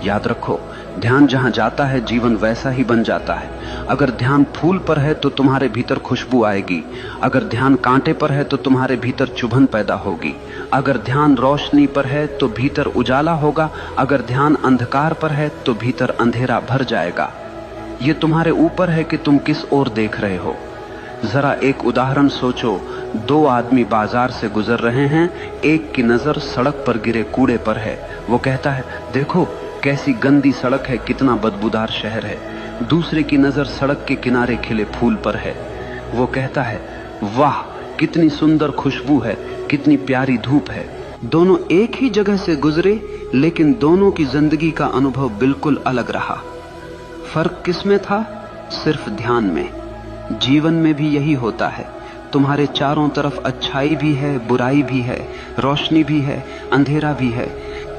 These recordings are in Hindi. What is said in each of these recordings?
याद रखो, ध्यान जहां जाता है जीवन वैसा ही बन जाता है। अगर ध्यान फूल पर है तो तुम्हारे भीतर खुशबू आएगी। अगर ध्यान कांटे पर है तो तुम्हारे भीतर चुभन पैदा होगी। अगर ध्यान रोशनी पर है तो भीतर उजाला होगा। अगर ध्यान अंधकार पर है तो भीतर अंधेरा भर जाएगा। ये तुम्हारे ऊपर है कि तुम किस ओर देख रहे हो। जरा एक उदाहरण सोचो, दो आदमी बाजार से गुजर रहे हैं। एक की नजर सड़क पर गिरे कूड़े पर है। वो कहता है, देखो कैसी गंदी सड़क है, कितना बदबूदार शहर है। दूसरे की नजर सड़क के किनारे खिले फूल पर है। वो कहता है, वाह कितनी सुंदर खुशबू है, कितनी प्यारी धूप है। दोनों एक ही जगह से गुजरे, लेकिन दोनों की जिंदगी का अनुभव बिल्कुल अलग रहा। फर्क किसमें था? सिर्फ ध्यान में। जीवन में भी यही होता है। तुम्हारे चारों तरफ अच्छाई भी है, बुराई भी है, रोशनी भी है, अंधेरा भी है,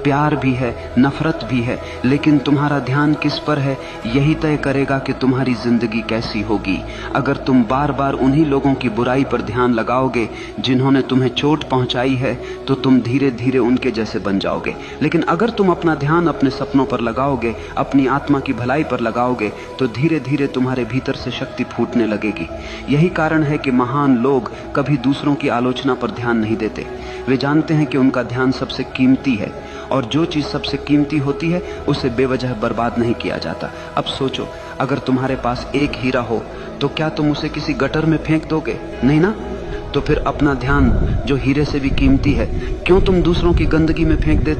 प्यार भी है, नफरत भी है, लेकिन तुम्हारा ध्यान किस पर है यही तय करेगा कि तुम्हारी जिंदगी कैसी होगी। अगर तुम बार बार उन्हीं लोगों की बुराई पर ध्यान लगाओगे जिन्होंने तुम्हें चोट पहुंचाई है, तो तुम धीरे धीरे उनके जैसे बन जाओगे। लेकिन अगर तुम अपना ध्यान अपने सपनों पर लगाओगे, अपनी आत्मा की भलाई पर लगाओगे, तो धीरे धीरे तुम्हारे भीतर से शक्ति फूटने लगेगी। यही कारण है कि महान लोग कभी दूसरों की आलोचना पर ध्यान नहीं देते। वे जानते हैं कि उनका ध्यान सबसे कीमती है, और जो चीज सबसे कीमती होती है उसे बेवजह बर्बाद नहीं किया जाता। अब सोचो, अगर तुम्हारे पास एक हीरा हो तो क्या तुम उसे किसी गटर में फेंक दोगे? नहीं ना। तो फिर अपना ध्यान जो हीरे से भी कीमती है, क्यों तुम दूसरों की गंदगी में फेंक देते?